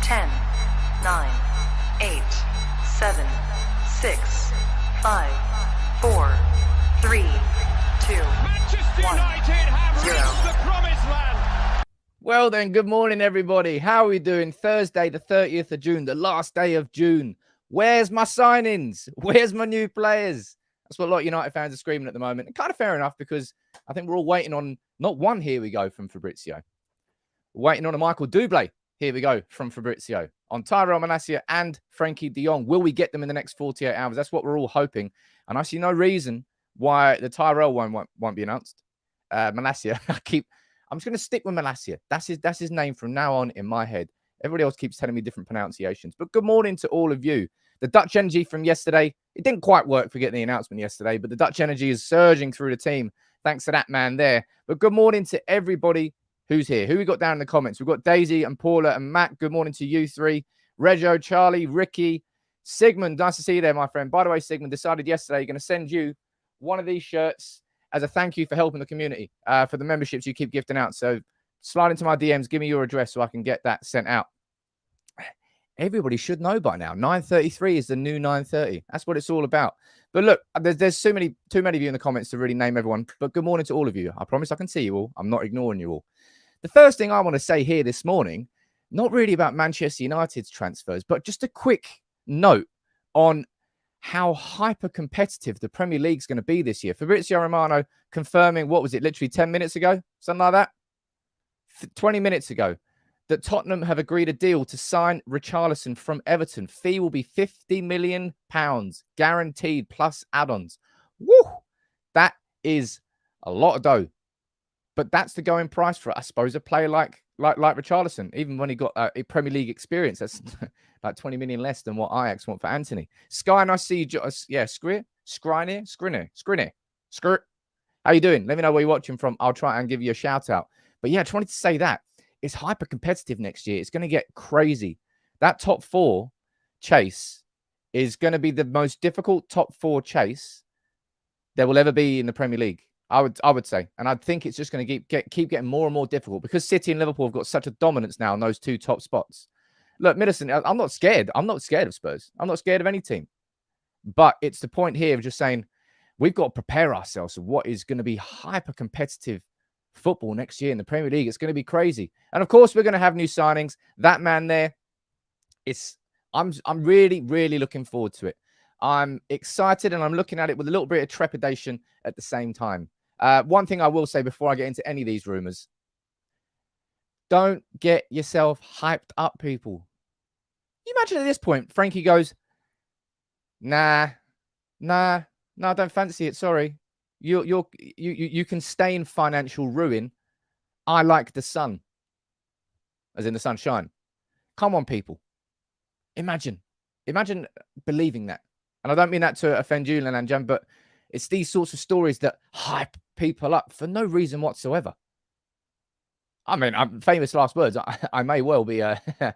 10, 9, 8, 7, 6, 5, 4, 3, 2, Manchester 1, United have 0. reached the promised land. Well then, good morning everybody. How are we doing? Thursday the 30th of June, the last day of June. Where's my signings? Where's my new players? That's what a lot of United fans are screaming at the moment. And kind of fair enough, because I think we're all waiting on not one here we go from Fabrizio. We're waiting on a Michael Doublé. Here we go from Fabrizio. On Tyrell, Malacia and Frenkie de Jong. Will we get them in the next 48 hours? That's what we're all hoping. And I see no reason why the Tyrell one won't be announced. Malacia, I'm just going to stick with Malacia. That's his name from now on in my head. Everybody else keeps telling me different pronunciations. But good morning to all of you. The Dutch energy from yesterday, it didn't quite work for getting the announcement yesterday, but the Dutch energy is surging through the team thanks to that man there. But good morning to everybody who's here. Who we got down in the comments? We've got Daisy and Paula and Matt. Good morning to you three. Rego, Charlie, Ricky, Sigmund. Nice to see you there, my friend. By the way, Sigmund decided yesterday you're going to send you one of these shirts as a thank you for helping the community, for the memberships you keep gifting out. So slide into my DMs, give me your address so I can get that sent out. Everybody should know by now. 9:33 is the new 9:30. That's what it's all about. But look, there's too many of you in the comments to really name everyone. But good morning to all of you. I promise I can see you all. I'm not ignoring you all. The first thing I want to say here this morning, not really about Manchester United's transfers, but just a quick note on how hyper competitive the Premier League is going to be this year. Fabrizio Romano confirming, what was it, literally 10 minutes ago? Something like that? 20 minutes ago, that Tottenham have agreed a deal to sign Richarlison from Everton. Fee will be £50 million, guaranteed, plus add-ons. Woo! That is a lot of dough. But that's the going price for, I suppose, a player like Richarlison. Even when he got a Premier League experience, that's like 20 million less than what Ajax want for Anthony. Sky, and I see you. Yeah, Skriniar. How you doing? Let me know where you're watching from. I'll try and give you a shout out. But yeah, I just wanted to say that. It's hyper competitive next year. It's going to get crazy. That top four chase is going to be the most difficult top four chase there will ever be in the Premier League. I would say. And I think it's just going to keep getting more and more difficult because City and Liverpool have got such a dominance now in those two top spots. Look, Middleton, I'm not scared. I'm not scared of Spurs. I'm not scared of any team. But it's the point here of just saying we've got to prepare ourselves for what is going to be hyper competitive football next year in the Premier League. It's going to be crazy. And of course, we're going to have new signings. That man there, I'm really, really looking forward to it. I'm excited and I'm looking at it with a little bit of trepidation at the same time. One thing I will say before I get into any of these rumors, don't get yourself hyped up, people. You imagine at this point, Frenkie goes, nah, I don't fancy it. Sorry. You can stay in financial ruin. I like the sun, as in the sunshine. Come on, people. Imagine believing that. And I don't mean that to offend you, Lananjan, but it's these sorts of stories that hype people up for no reason whatsoever. I mean, I'm famous last words. I may well be have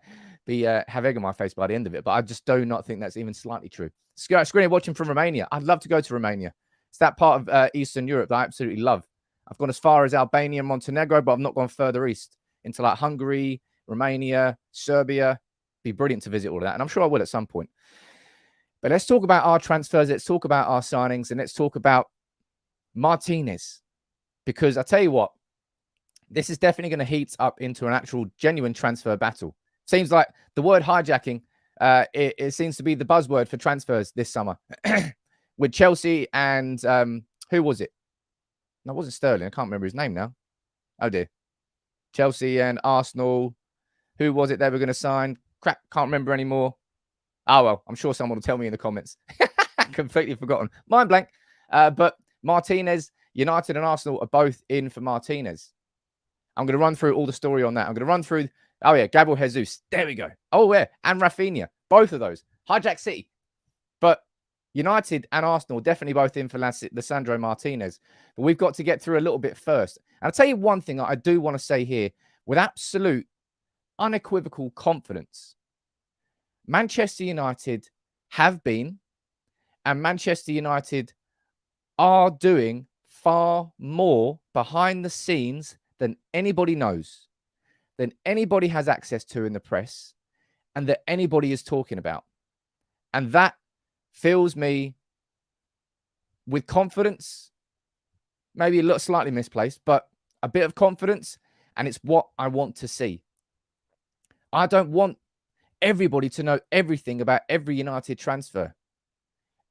egg on my face by the end of it, but I just do not think that's even slightly true. Screening watching from Romania. I'd love to go to Romania. It's that part of Eastern Europe that I absolutely love. I've gone as far as Albania and Montenegro, but I've not gone further east into like Hungary, Romania, Serbia. Be brilliant to visit all of that, and I'm sure I will at some point. But let's talk about our transfers. Let's talk about our signings, and let's talk about Martinez. Because I tell you what, this is definitely going to heat up into an actual genuine transfer battle. Seems like the word hijacking, it seems to be the buzzword for transfers this summer. With Chelsea and who was it? No, it wasn't Sterling. I can't remember his name now. Oh, dear. Chelsea and Arsenal. Who was it they were going to sign? Crap, can't remember anymore. Oh, well, I'm sure someone will tell me in the comments. Completely forgotten. Mind blank. But Martinez, United and Arsenal are both in for Martinez. I'm going to run through all the story on that. I'm going to run through, oh, yeah, Gabriel Jesus. There we go. Oh, yeah, and Rafinha. Both of those. Hijack City. But United and Arsenal definitely both in for Lisandro Martinez. But we've got to get through a little bit first. And I'll tell you one thing I do want to say here with absolute unequivocal confidence. Manchester United have been, and Manchester United are doing far more behind the scenes than anybody knows, than anybody has access to in the press, and that anybody is talking about. And that fills me with confidence, maybe a little slightly misplaced, but a bit of confidence. And it's what I want to see. I don't want everybody to know everything about every United transfer.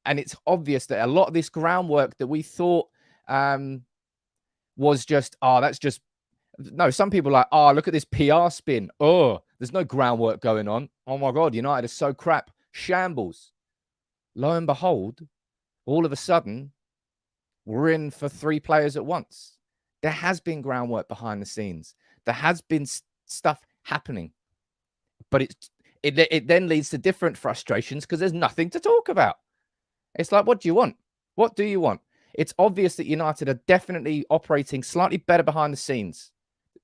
And it's obvious that a lot of this groundwork that we thought was just, no, some people are like, look at this PR spin. There's no groundwork going on. Oh my God, United is so crap. Shambles. Lo and behold, all of a sudden, we're in for 3 players at once. There has been groundwork behind the scenes. There has been stuff happening. But it then leads to different frustrations because there's nothing to talk about. It's like, what do you want? What do you want? It's obvious that United are definitely operating slightly better behind the scenes.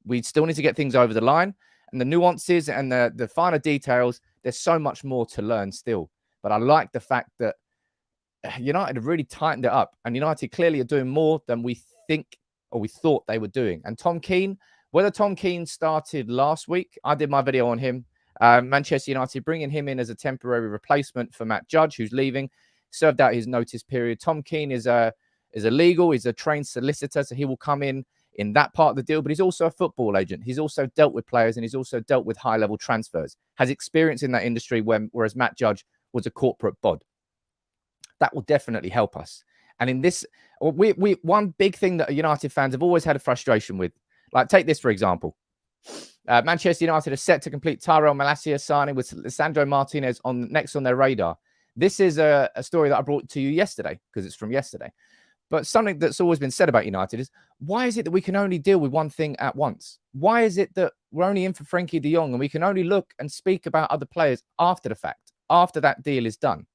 We still need to get things over the line, and the nuances and the finer details, there's so much more to learn still. But I like the fact that United have really tightened it up, and United clearly are doing more than we think or we thought they were doing. And Tom Keane, whether Tom Keane started last week, I did my video on him. Manchester United bringing him in as a temporary replacement for Matt Judge, who's leaving, served out his notice period. Tom Keane is a legal, he's a trained solicitor, so he will come in that part of the deal, but he's also a football agent. He's also dealt with players, and he's also dealt with high-level transfers, has experience in that industry, whereas Matt Judge was a corporate bod. That will definitely help us. And in this, one big thing that United fans have always had a frustration with, like take this for example. Manchester United are set to complete Tyrell Malacia signing with Lisandro Martinez next on their radar. This is a story that I brought to you yesterday because it's from yesterday. But something that's always been said about United is, why is it that we can only deal with one thing at once? Why is it that we're only in for Frenkie de Jong and we can only look and speak about other players after the fact, after that deal is done?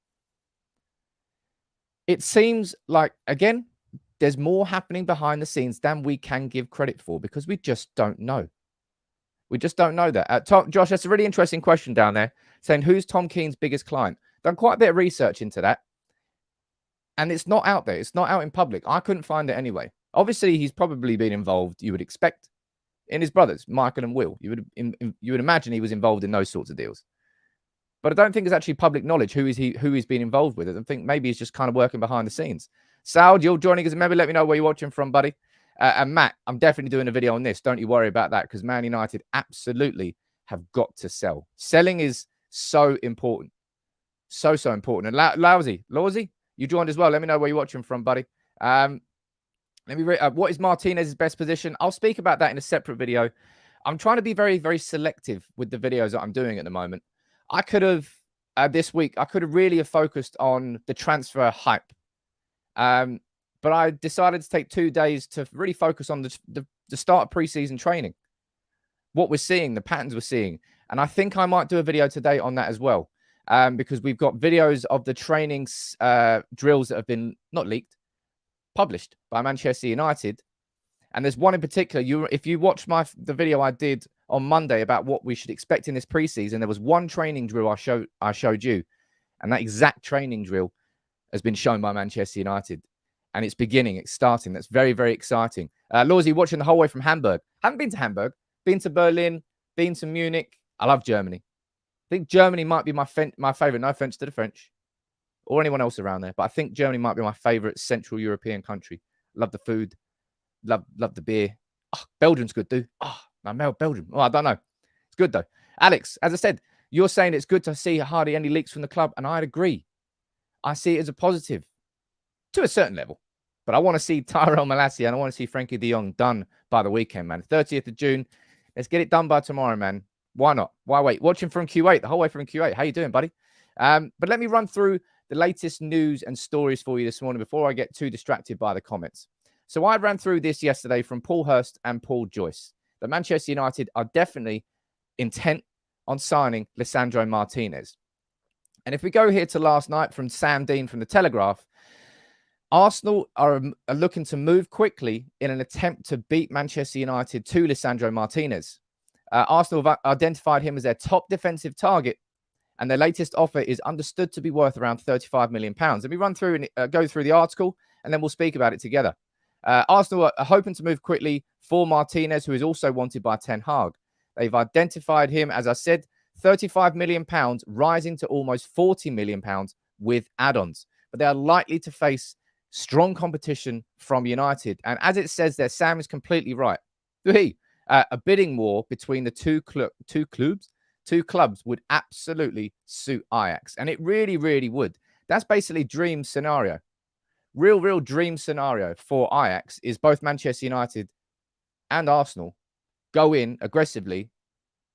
It seems like, again, there's more happening behind the scenes than we can give credit for because we just don't know. We just don't know that. Josh, that's a really interesting question down there, saying who's Tom Keane's biggest client? Done quite a bit of research into that. And it's not out there. It's not out in public. I couldn't find it anyway. Obviously, he's probably been involved, you would expect, in his brothers, Michael and Will. You would imagine he was involved in those sorts of deals. But I don't think it's actually public knowledge who he's been involved with. I think maybe he's just kind of working behind the scenes. Saud, you're joining us. Maybe let me know where you're watching from, buddy. And Matt, I'm definitely doing a video on this. Don't you worry about that because Man United absolutely have got to sell. Selling is so important. So important. And Lawsy, you joined as well. Let me know where you're watching from, buddy. Let me read. What is Martinez's best position? I'll speak about that in a separate video. I'm trying to be very, very selective with the videos that I'm doing at the moment. I could have, this week, I could have really focused on the transfer hype. But I decided to take 2 days to really focus on the start of preseason training. What we're seeing, the patterns we're seeing. And I think I might do a video today on that as well. Because we've got videos of the training drills that have been, not leaked, published by Manchester United. And there's one in particular. If you watch the video I did on Monday about what we should expect in this preseason, there was one training drill I showed you. And that exact training drill has been shown by Manchester United. And it's beginning, it's starting. That's very, very exciting. Lawsy, watching the whole way from Hamburg. Haven't been to Hamburg. Been to Berlin. Been to Munich. I love Germany. I think Germany might be my favorite. No offense to the French or anyone else around there, but I think Germany might be my favorite Central European country. Love the food. Love the beer. Oh, Belgium's good, dude. Belgium. Oh, I don't know. It's good, though. Alex, as I said, you're saying it's good to see hardly any leaks from the club, and I'd agree. I see it as a positive to a certain level. But I want to see Tyrell Malacia and I want to see Frenkie de Jong done by the weekend, man. 30th of June. Let's get it done by tomorrow, man. Why not? Why wait? Watching from Q8, the whole way from Q8. How you doing, buddy? But let me run through the latest news and stories for you this morning before I get too distracted by the comments. So I ran through this yesterday from Paul Hurst and Paul Joyce. That Manchester United are definitely intent on signing Lisandro Martinez. And if we go here to last night from Sam Dean from The Telegraph, Arsenal are looking to move quickly in an attempt to beat Manchester United to Lisandro Martinez. Arsenal have identified him as their top defensive target, and their latest offer is understood to be worth around £35 million. Let me run through and go through the article, and then we'll speak about it together. Arsenal are hoping to move quickly for Martinez, who is also wanted by Ten Hag. They've identified him, as I said, £35 million, rising to almost £40 million with add-ons. But they are likely to face strong competition from United. And as it says there, Sam is completely right. A bidding war between the two clubs would absolutely suit Ajax. And it really, really would. That's basically dream scenario. Real dream scenario for Ajax is both Manchester United and Arsenal go in aggressively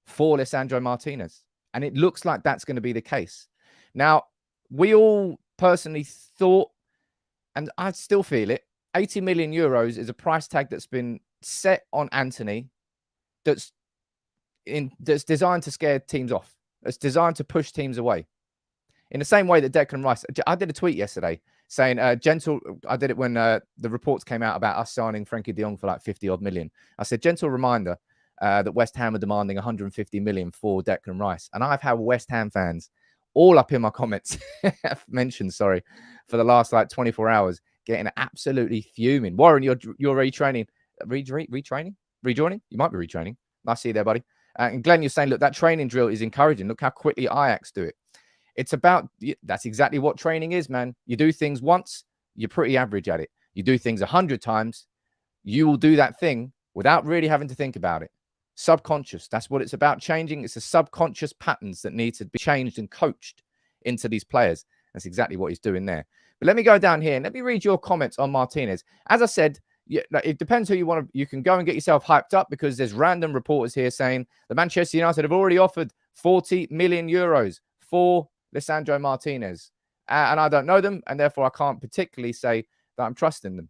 for Lisandro Martinez. And it looks like that's going to be the case. Now, we all personally thought, and I still feel it, 80 million euros is a price tag that's been set on Antony that's designed to scare teams off. It's designed to push teams away. In the same way that Declan Rice, I did a tweet yesterday saying, I did it when the reports came out about us signing Frenkie de Jong for like 50 odd million. I said, gentle reminder that West Ham are demanding 150 million for Declan Rice. And I've had West Ham fans all up in my comments, mentioned, sorry, for the last like 24 hours, getting absolutely fuming. Warren, you're retraining. Rejoining? You might be retraining. Nice to see you there, buddy. And Glenn, you're saying, look, that training drill is encouraging. Look how quickly Ajax do it. It's about, that's exactly what training is, man. You do things once, you're pretty average at it. You do things 100 times, you will do that thing without really having to think about it. Subconscious, that's what it's about changing. It's the subconscious patterns that need to be changed and coached into these players. That's exactly what he's doing there. But let me go down here and let me read your comments on Martinez. As I said, it depends who you want to. You can go and get yourself hyped up because there's random reporters here saying that Manchester United have already offered 40 million euros for Lisandro Martinez. And I don't know them, and therefore I can't particularly say that I'm trusting them.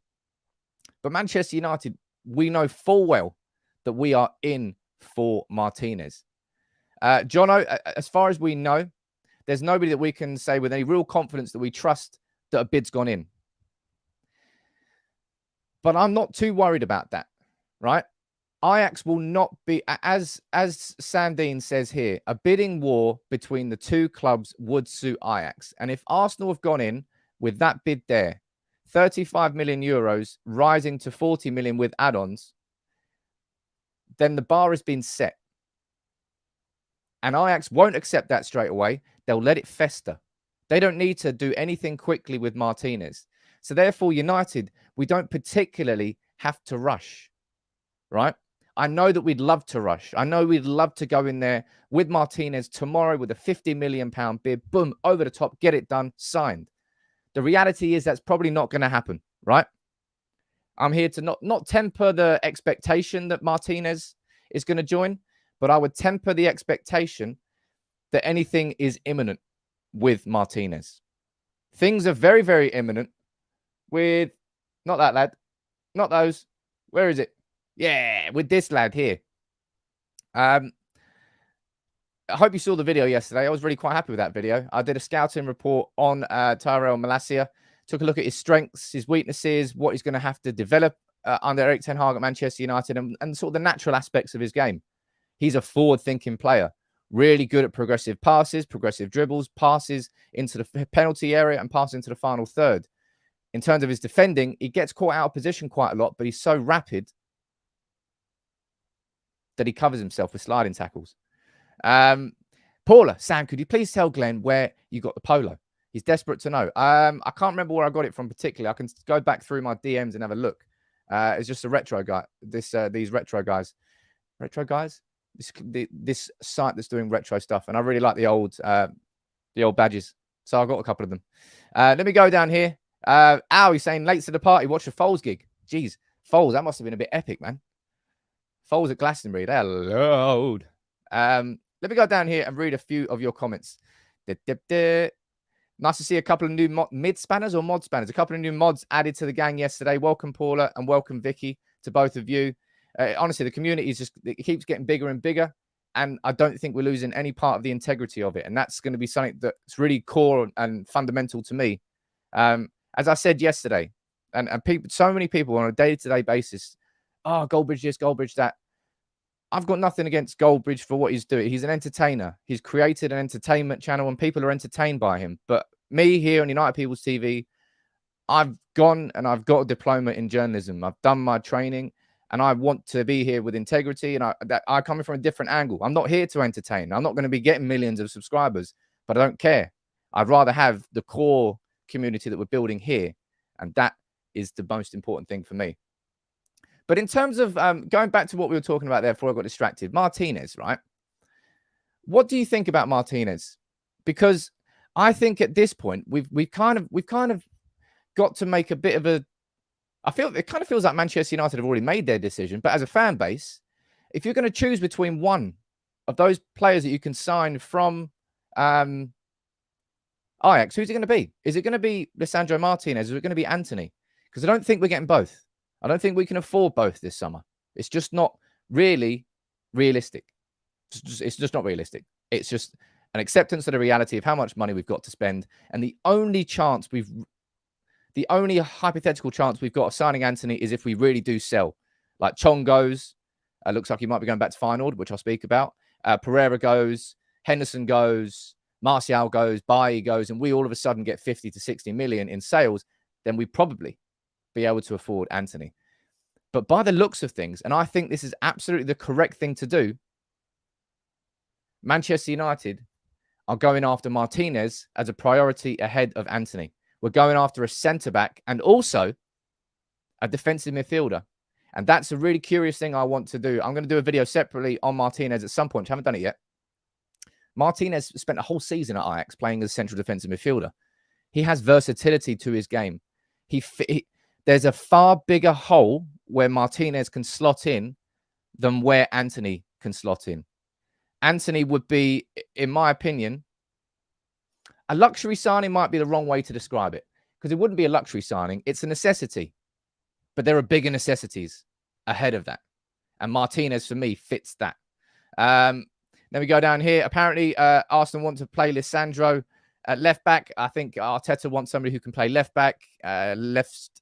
But Manchester United, we know full well that we are in for Martinez. Jono, as far as we know, there's nobody that we can say with any real confidence that we trust that a bid's gone in. But I'm not too worried about that, right? Ajax will not be, as Sandine says here, a bidding war between the two clubs would suit Ajax. And if Arsenal have gone in with that bid there, 35 million euros rising to 40 million with add-ons, then the bar has been set. And Ajax won't accept that straight away. They'll let it fester. They don't need to do anything quickly with Martinez. So therefore, United, we don't particularly have to rush, right? I know that we'd love to rush. I know we'd love to go in there with Martinez tomorrow with a £50 million bid. Boom, over the top, get it done, signed. The reality is that's probably not going to happen, right? I'm here to not temper the expectation that Martinez is going to join, but I would temper the expectation that anything is imminent with Martinez. Things are very, very imminent with, not that lad, not those. Where is it? Yeah, with this lad here. I hope you saw the video yesterday. I was really quite happy with that video. I did a scouting report on Tyrell Malacia. Took a look at his strengths, his weaknesses, what he's going to have to develop under Erik Ten Hag at Manchester United, and sort of the natural aspects of his game. He's a forward-thinking player. Really good at progressive passes, progressive dribbles, passes into the penalty area and passes into the final third. In terms of his defending, he gets caught out of position quite a lot, but he's so rapid that he covers himself with sliding tackles. Paula, Sam, could you please tell Glenn where you got the polo? He's desperate to know. I can't remember where I got it from particularly. I can go back through my DMs and have a look. It's just a retro guy. These retro guys. Retro guys? This site that's doing retro stuff. And I really like the old badges. So I got a couple of them. Let me go down here. Al, he's saying late to the party. Watch the Foles gig. Jeez, Foles, that must have been a bit epic, man. Foles at Glastonbury, they're loud. Let me go down here and read a few of your comments. Nice to see a couple of new mid-spanners or mod spanners. A couple of new mods added to the gang yesterday. Welcome, Paula, and welcome, Vicky, to both of you. Honestly, the community it keeps getting bigger and bigger, and I don't think we're losing any part of the integrity of it. And that's going to be something that's really core and fundamental to me. As I said yesterday, and people, so many people on a day-to-day basis, oh, Goldbridge this, Goldbridge that. I've got nothing against Goldbridge for what he's doing. He's an entertainer. He's created an entertainment channel and people are entertained by him. But me here on United People's TV, I've gone and I've got a diploma in journalism. I've done my training and I want to be here with integrity, and I come from a different angle. I'm not here to entertain. I'm not going to be getting millions of subscribers, but I don't care. I'd rather have the core community that we're building here, and that is the most important thing for me. But in terms of going back to what we were talking about there before I got distracted, Martinez, right? What do you think about Martinez? Because I think at this point we've kind of got to make a bit of a. I feel it kind of feels like Manchester United have already made their decision. But as a fan base, if you're going to choose between one of those players that you can sign from Ajax, who's it going to be? Is it going to be Lisandro Martinez? Or is it going to be Antony? Because I don't think we're getting both. I don't think we can afford both this summer. It's just not really realistic. It's just not realistic. It's just an acceptance of the reality of how much money we've got to spend. And the only hypothetical chance we've got of signing Antony is if we really do sell. Like Chong goes, looks like he might be going back to Feyenoord, which I'll speak about. Pereira goes, Henderson goes, Martial goes, Bailly goes, and we all of a sudden get 50 to 60 million in sales, then we probably be able to afford Antony. But by the looks of things, and I think this is absolutely the correct thing to do, Manchester United are going after Martinez as a priority ahead of Antony. We're going after a centre-back and also a defensive midfielder. And that's a really curious thing I want to do. I'm going to do a video separately on Martinez at some point. I haven't done it yet. Martinez spent a whole season at Ajax playing as a central defensive midfielder. He has versatility to his game. There's a far bigger hole where Martinez can slot in than where Antony can slot in. Antony would be, in my opinion, a luxury signing might be the wrong way to describe it, because it wouldn't be a luxury signing. It's a necessity, but there are bigger necessities ahead of that. And Martinez, for me, fits that. Then we go down here. Apparently, Arsenal want to play Lisandro at left back. I think Arteta wants somebody who can play left back, left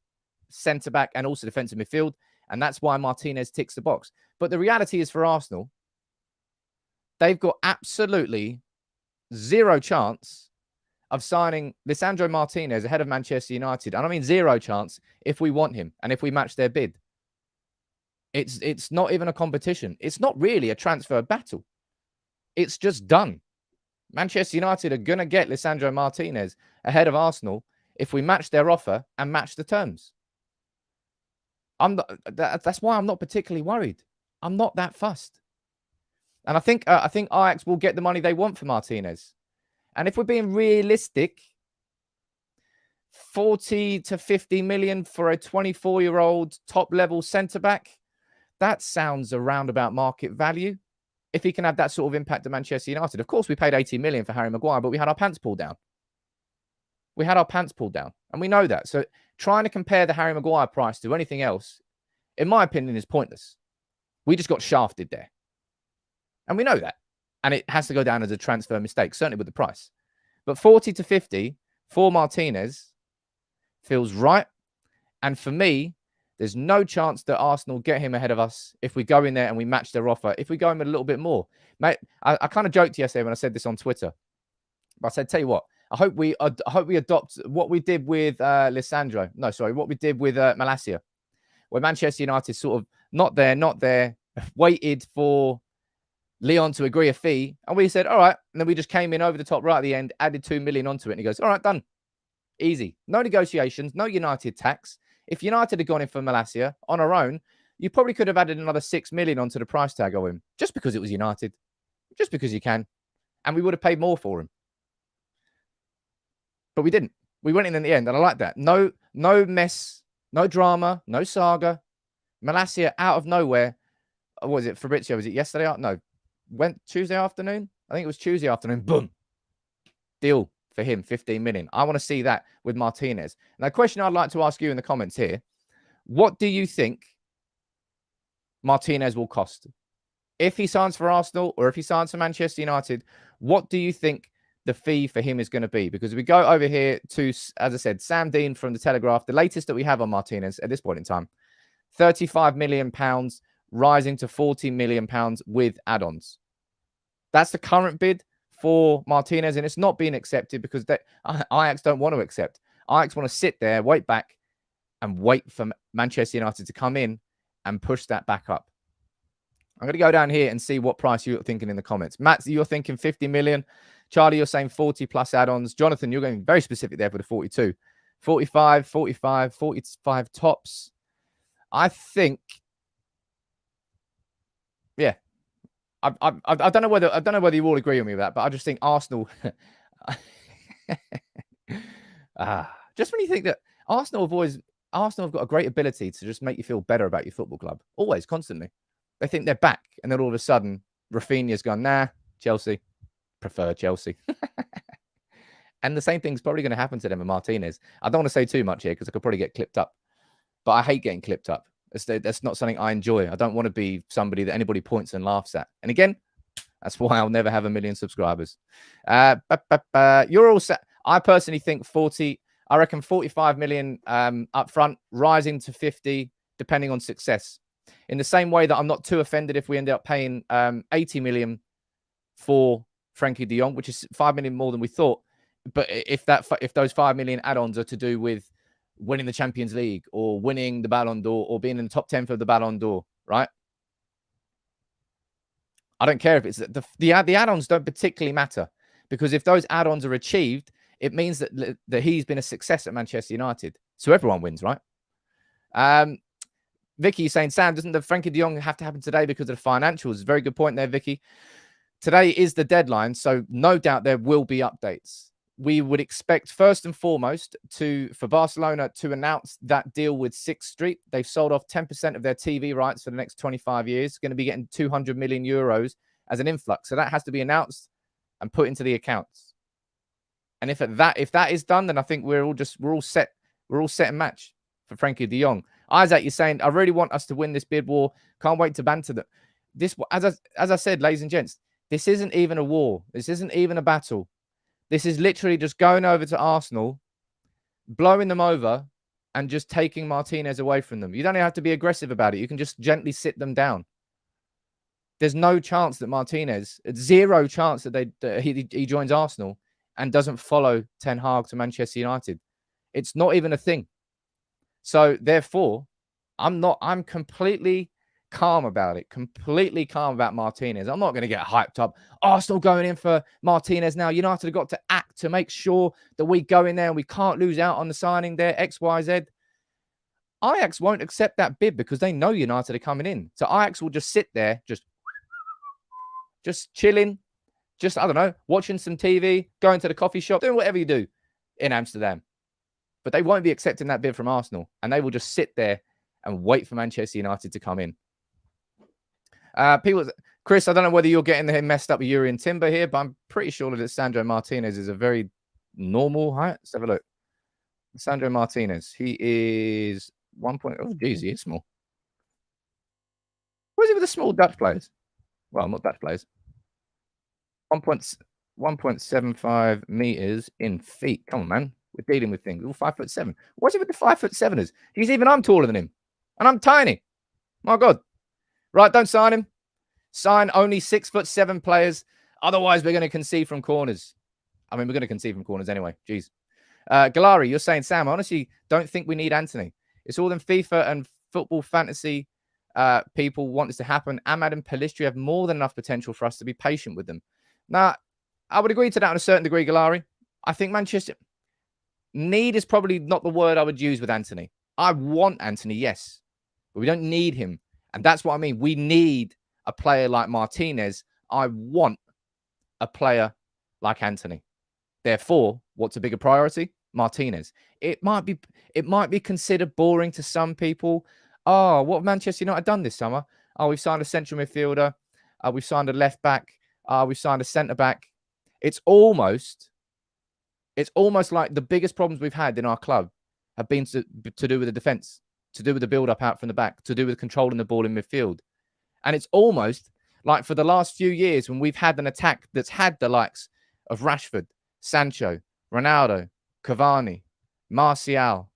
centre back, and also defensive midfield. And that's why Martinez ticks the box. But the reality is for Arsenal, they've got absolutely zero chance of signing Lisandro Martinez ahead of Manchester United. And I mean zero chance if we want him and if we match their bid. It's not even a competition. It's not really a transfer battle. It's just done. Manchester United are going to get Lisandro Martinez ahead of Arsenal if we match their offer and match the terms. That's why I'm not particularly worried. I'm not that fussed. And I think Ajax will get the money they want for Martinez. And if we're being realistic, 40 to 50 million for a 24-year-old top-level centre-back, that sounds around about market value. If he can have that sort of impact at Manchester United. Of course, we paid 80 million for Harry Maguire, but we had our pants pulled down. And we know that. So trying to compare the Harry Maguire price to anything else, in my opinion, is pointless. We just got shafted there. And we know that. And it has to go down as a transfer mistake, certainly with the price. But 40 to 50 for Martinez feels right. And for me, there's no chance that Arsenal get him ahead of us if we go in there and we match their offer. If we go in with a little bit more. Mate, I kind of joked yesterday when I said this on Twitter. But I said, tell you what, I hope we adopt what we did with what we did with Malacia. Where Manchester United sort of not there, waited for Leon to agree a fee. And we said, all right. And then we just came in over the top right at the end, added 2 million onto it. And he goes, all right, done. Easy. No negotiations, no United tax. If United had gone in for Malacia on our own, you probably could have added another 6 million onto the price tag of him just because it was United, just because you can. And we would have paid more for him. But we didn't. We went in the end. And I like that. No mess, no drama, no saga. Malacia out of nowhere. What was it? Fabrizio, was it yesterday? No. Went Tuesday afternoon? I think it was Tuesday afternoon. Boom. Deal for him, 15 million. I want to see that with Martinez. Now, a question I'd like to ask you in the comments here. What do you think Martinez will cost? If he signs for Arsenal or if he signs for Manchester United, what do you think the fee for him is going to be? Because we go over here to, as I said, Sam Dean from The Telegraph, the latest that we have on Martinez at this point in time, £35 million, rising to £40 million with add-ons. That's the current bid for Martinez, and it's not being accepted because Ajax don't want to accept. Ajax want to sit there, wait back, and wait for Manchester United to come in and push that back up. I'm going to go down here and see what price you're thinking in the comments. Matt, you're thinking 50 million. Charlie, you're saying 40 plus add-ons. Jonathan, you're going very specific there for the 42. 45, 45, 45 tops. I think, yeah. I don't know whether you all agree with me with that, but I just think Arsenal. Just when you think that Arsenal have got a great ability to just make you feel better about your football club, always, constantly. They think they're back, and then all of a sudden, Rafinha's gone, nah, Chelsea, prefer Chelsea. And the same thing's probably going to happen to them with Martinez. I don't want to say too much here because I could probably get clipped up, but I hate getting clipped up. That's not something I enjoy. I don't want to be somebody that anybody points and laughs at. And again, that's why I'll never have 1 million subscribers. You're all set. I personally think 40. I reckon 45 million up front, rising to 50, depending on success. In the same way that I'm not too offended if we end up paying 80 million for Frenkie de Jong, which is 5 million more than we thought. But if those 5 million add-ons are to do with winning the Champions League or winning the Ballon d'Or or being in the top 10 for the Ballon d'Or, right? I don't care if it's the add-ons don't particularly matter, because if those add-ons are achieved, it means that he's been a success at Manchester United. So everyone wins, right? Vicky saying, Sam, doesn't the Frenkie de Jong have to happen today because of the financials? Very good point there, Vicky. Today is the deadline, so no doubt there will be updates. We would expect, first and foremost, for Barcelona to announce that deal with Sixth Street. They've sold off 10% of their TV rights for the next 25 years. Going to be getting 200 million euros as an influx. So that has to be announced and put into the accounts. And if that is done, then I think we're all set. We're all set and match for Frenkie de Jong. Isaac, you're saying, I really want us to win this bid war. Can't wait to banter them. This, as I said, ladies and gents, this isn't even a war. This isn't even a battle. This is literally just going over to Arsenal, blowing them over, and just taking Martinez away from them. You don't have to be aggressive about it. You can just gently sit them down. There's no chance that Martinez, zero chance that he joins Arsenal and doesn't follow Ten Hag to Manchester United. It's not even a thing. So therefore, I'm completely calm about it. Completely calm about Martinez. I'm not going to get hyped up. Arsenal going in for Martinez now. United have got to act to make sure that we go in there and we can't lose out on the signing there, X, Y, Z. Ajax won't accept that bid because they know United are coming in. So Ajax will just sit there, just chilling, just, I don't know, watching some TV, going to the coffee shop, doing whatever you do in Amsterdam. But they won't be accepting that bid from Arsenal. And they will just sit there and wait for Manchester United to come in. Chris, I don't know whether you're getting him messed up with Yuri and Timber here, but I'm pretty sure that Lisandro Martinez is a very normal height. Let's have a look. Lisandro Martinez. He is 1. Oh, geez, he is small. What is it with the small Dutch players? Well, not Dutch players. 1.75 meters in feet. Come on, man. We're dealing with things. All 5'7". What's it with the 5'7"ers? He's even I'm taller than him. And I'm tiny. My God. Right, don't sign him. Sign only 6'7" players. Otherwise, we're going to concede from corners. I mean, we're going to concede from corners anyway. Jeez. Galari, you're saying, Sam, I honestly don't think we need Anthony. It's all them FIFA and football fantasy people want this to happen. Ahmad and Pellistri have more than enough potential for us to be patient with them. Now, I would agree to that on a certain degree, Galari. I think Manchester... Need is probably not the word I would use with Anthony. I want Anthony, yes. But we don't need him. And that's what I mean. We need a player like Martinez. I want a player like Anthony. Therefore, what's a bigger priority? Martinez. It might be considered boring to some people. Oh, what have Manchester United done this summer? Oh, we've signed a central midfielder. We've signed a left back. We've signed a centre back. It's almost like the biggest problems we've had in our club have been to do with the defence, to do with the build-up out from the back, to do with controlling the ball in midfield. And it's almost like for the last few years when we've had an attack that's had the likes of Rashford, Sancho, Ronaldo, Cavani, Martial,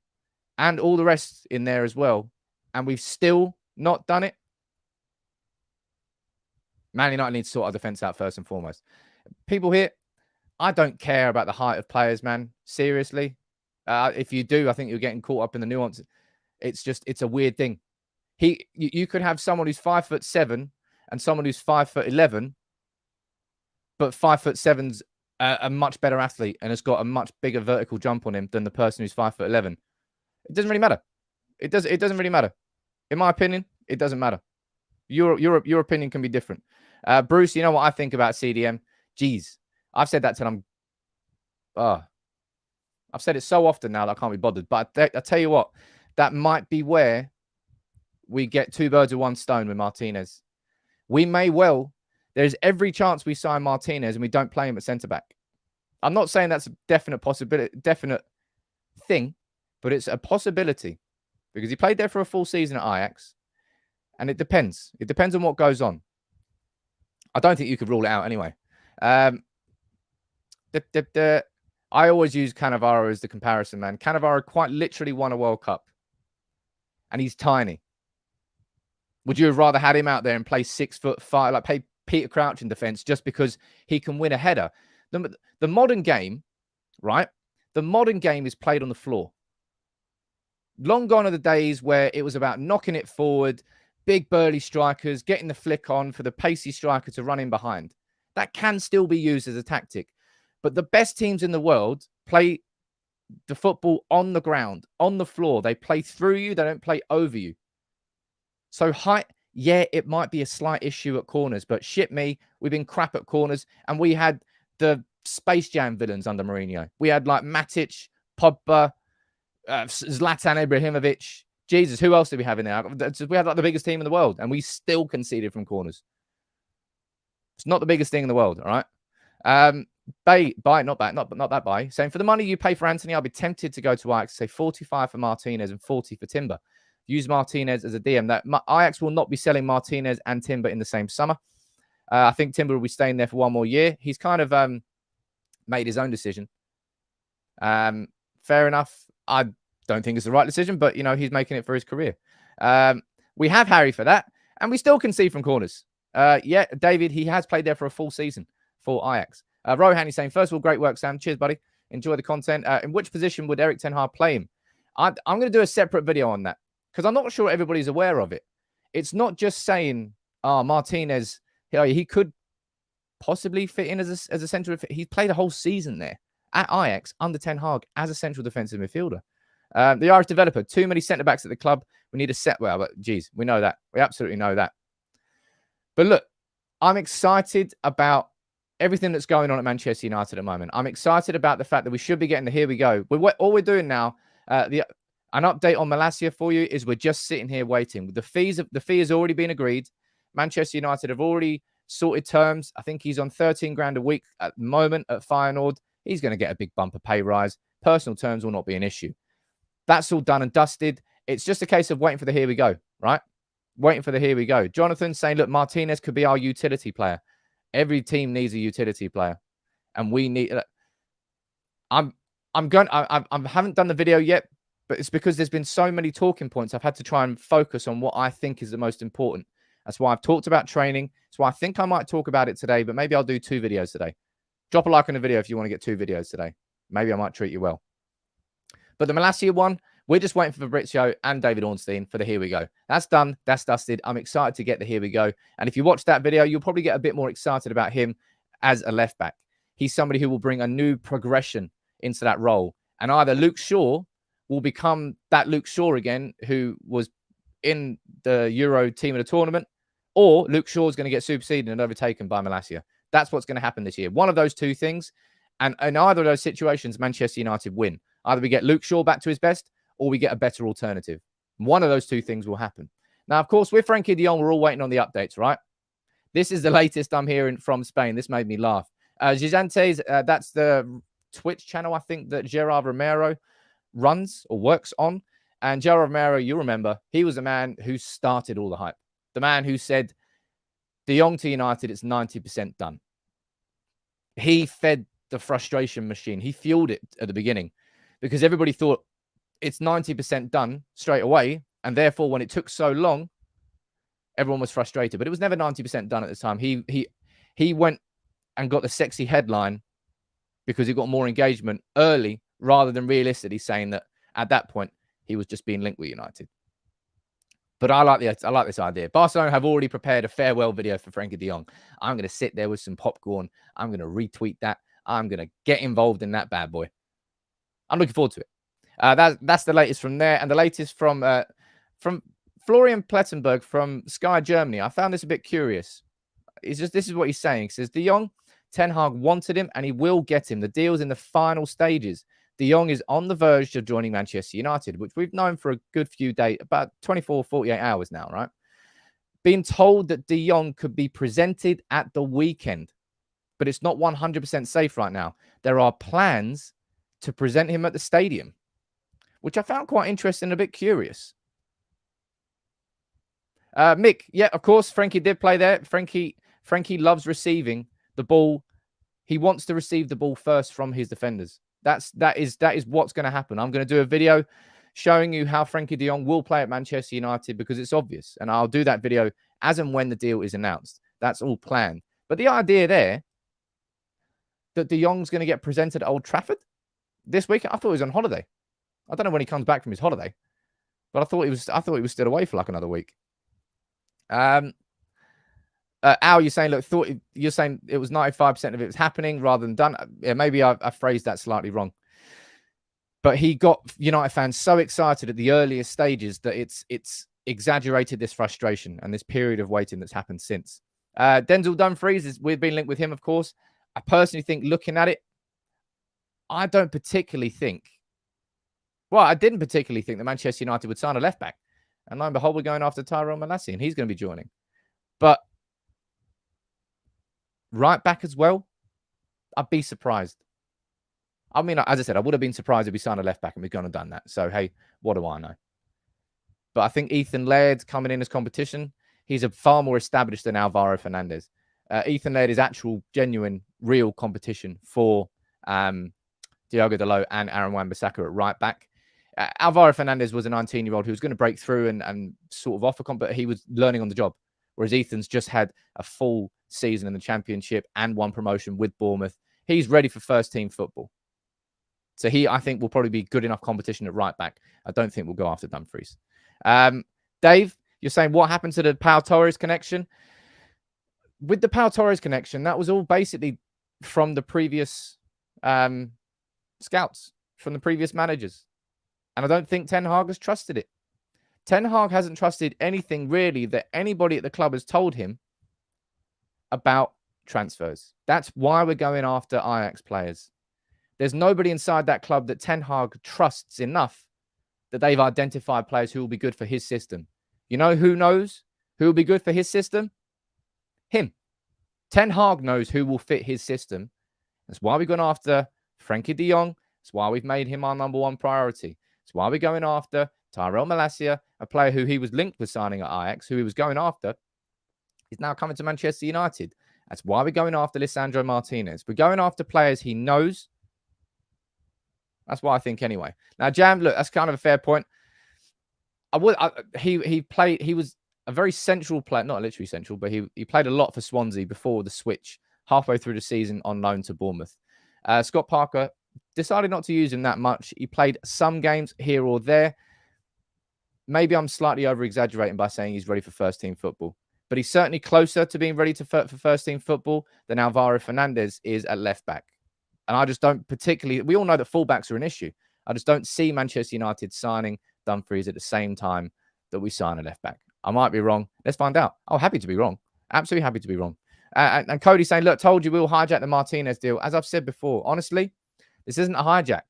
and all the rest in there as well, and we've still not done it. Man United needs to sort our defence out first and foremost. People here, I don't care about the height of players, man. Seriously. If you do, I think you're getting caught up in the nuance. It's a weird thing. You could have someone who's 5'7" and someone who's 5'11", but 5'7's a much better athlete and has got a much bigger vertical jump on him than the person who's 5'11". It doesn't really matter. It doesn't really matter. In my opinion, it doesn't matter. Your opinion can be different. Bruce, you know what I think about CDM? Jeez, I've said that till I've said it so often now that I can't be bothered. But I tell you what, that might be where we get two birds with one stone with Martinez. We may well. There's every chance we sign Martinez and we don't play him at centre-back. I'm not saying that's a definite possibility, definite thing, but it's a possibility because he played there for a full season at Ajax, and it depends. It depends on what goes on. I don't think you could rule it out anyway. I always use Cannavaro as the comparison, man. Cannavaro quite literally won a World Cup, and he's tiny. Would you have rather had him out there and play 6'5", like play Peter Crouch in defense just because he can win a header? The modern game, right? The modern game is played on the floor. Long gone are the days where it was about knocking it forward, big burly strikers, getting the flick on for the pacey striker to run in behind. That can still be used as a tactic. But the best teams in the world play the football on the ground, on the floor. They play through you. They don't play over you. So height, yeah, it might be a slight issue at corners, but shit me, we've been crap at corners, and we had the Space Jam villains under Mourinho. We had like Matic, Pogba, Zlatan Ibrahimovic. Jesus, who else did we have in there? We had like the biggest team in the world, and we still conceded from corners. It's not the biggest thing in the world, all right? Not that buy. Saying for the money you pay for Anthony, I'll be tempted to go to Ajax, say 45 for Martinez and 40 for Timber. Use Martinez as a DM. That Ajax will not be selling Martinez and Timber in the same summer. I think Timber will be staying there for one more year. He's kind of made his own decision. Fair enough. I don't think it's the right decision, but, you know, he's making it for his career. We have Harry for that, and we still concede from corners. Yeah, David, he has played there for a full season for Ajax. Rohan is saying, first of all, great work, Sam. Cheers, buddy. Enjoy the content. In which position would Erik Ten Hag play him? I'm going to do a separate video on that because I'm not sure everybody's aware of it. It's not just saying, Martinez, he could possibly fit in as a central. He played a whole season there at Ajax under Ten Hag as a central defensive midfielder. The Irish developer, too many centre-backs at the club. We need a set. Well, but geez, we know that. We absolutely know that. But look, I'm excited about everything that's going on at Manchester United at the moment. I'm excited about the fact that we should be getting the here we go. All we're doing now, an update on Malacia for you is we're just sitting here waiting. The fee has already been agreed. Manchester United have already sorted terms. I think he's on 13 grand a week at the moment at Feyenoord. He's going to get a big bumper pay rise. Personal terms will not be an issue. That's all done and dusted. It's just a case of waiting for the here we go, right? Waiting for the here we go. Jonathan saying, look, Martinez could be our utility player. Every team needs a utility player, and we need. I haven't done the video yet, but it's because there's been so many talking points. I've had to try and focus on what I think is the most important. That's why I've talked about training. That's why I think I might talk about it today, but maybe I'll do 2 videos today. Drop a like on the video if you want to get 2 videos today. Maybe I might treat you well. But the Malacia one, we're just waiting for Fabrizio and David Ornstein for the here we go. That's done. That's dusted. I'm excited to get the here we go. And if you watch that video, you'll probably get a bit more excited about him as a left back. He's somebody who will bring a new progression into that role. And either Luke Shaw will become that Luke Shaw again, who was in the Euro team of the tournament, or Luke Shaw is going to get superseded and overtaken by Malacia. That's what's going to happen this year. One of those two things. And in either of those situations, Manchester United win. Either we get Luke Shaw back to his best, or we get a better alternative. One of those two things will happen. Now, of course, with Frenkie de Jong, we're all waiting on the updates, right? This is the latest I'm hearing from Spain. This made me laugh. Gigantes, that's the Twitch channel, I think, that Gerard Romero runs or works on. And Gerard Romero, you remember, he was the man who started all the hype. The man who said, de Jong to United, it's 90% done. He fed the frustration machine. He fueled it at the beginning because everybody thought it's 90% done straight away. And therefore, when it took so long, everyone was frustrated. But it was never 90% done at the time. He went and got the sexy headline because he got more engagement early rather than realistically saying that at that point, he was just being linked with United. But I like this idea. Barcelona have already prepared a farewell video for Frenkie de Jong. I'm going to sit there with some popcorn. I'm going to retweet that. I'm going to get involved in that bad boy. I'm looking forward to it. That's the latest from there. And the latest from Florian Plettenberg from Sky Germany. I found this a bit curious. This is what he's saying. He says, De Jong, Ten Hag wanted him and he will get him. The deal's in the final stages. De Jong is on the verge of joining Manchester United, which we've known for a good few days, about 24, 48 hours now, right? Being told that De Jong could be presented at the weekend, but it's not 100% safe right now. There are plans to present him at the stadium, which I found quite interesting and a bit curious. Mick, yeah, of course, Frenkie did play there. Frenkie loves receiving the ball. He wants to receive the ball first from his defenders. That is what's going to happen. I'm going to do a video showing you how Frenkie de Jong will play at Manchester United because it's obvious. And I'll do that video as and when the deal is announced. That's all planned. But the idea there that de Jong's going to get presented at Old Trafford this week, I thought he was on holiday. I don't know when he comes back from his holiday, but I thought he was still away for like another week. Al, you're saying, look, you're saying it was 95% of it was happening rather than done. Yeah, maybe I phrased that slightly wrong. But he got United fans so excited at the earliest stages that it's exaggerated this frustration and this period of waiting that's happened since. Denzel Dumfries, we've been linked with him, of course. I personally think, looking at it, I didn't particularly think that Manchester United would sign a left back. And lo and behold, we're going after Tyrell Malacia, and he's going to be joining. But right back as well, I'd be surprised. I mean, as I said, I would have been surprised if we signed a left back and we'd gone and done that. So, hey, what do I know? But I think Ethan Laird's coming in as competition. He's a far more established than Alvaro Fernandez. Ethan Laird is actual, genuine, real competition for Diogo Dalot and Aaron Wan-Bissaka at right back. Alvaro Fernandez was a 19-year-old who was going to break through and sort of offer, but he was learning on the job. Whereas Ethan's just had a full season in the Championship and one promotion with Bournemouth. He's ready for first-team football. So I think, will probably be good enough competition at right back. I don't think we'll go after Dumfries. Dave, you're saying what happened to the Pau Torres connection? With the Pau Torres connection, that was all basically from the previous scouts, from the previous managers. And I don't think Ten Hag has trusted it. Ten Hag hasn't trusted anything really that anybody at the club has told him about transfers. That's why we're going after Ajax players. There's nobody inside that club that Ten Hag trusts enough that they've identified players who will be good for his system. You know who knows who will be good for his system? Him. Ten Hag knows who will fit his system. That's why we're going after Frenkie de Jong. That's why we've made him our number one priority. That's why we're going after Tyrell Malacia, a player who he was linked with signing at Ajax, who he was going after. He's now coming to Manchester United. That's why we're going after Lisandro Martinez. We're going after players he knows. That's what I think anyway. Now, Jam, look, that's kind of a fair point. He was a very central player, not literally central, but he played a lot for Swansea before the switch halfway through the season on loan to Bournemouth. Scott Parker decided not to use him that much. He played some games here or there. Maybe I'm slightly over-exaggerating by saying he's ready for first-team football. But he's certainly closer to being ready for first-team football than Alvaro Fernandez is at left-back. And I just don't particularly... We all know that fullbacks are an issue. I just don't see Manchester United signing Dumfries at the same time that we sign a left-back. I might be wrong. Let's find out. Oh, happy to be wrong. Absolutely happy to be wrong. And Cody saying, look, told you we'll hijack the Martinez deal. As I've said before, honestly, this isn't a hijack.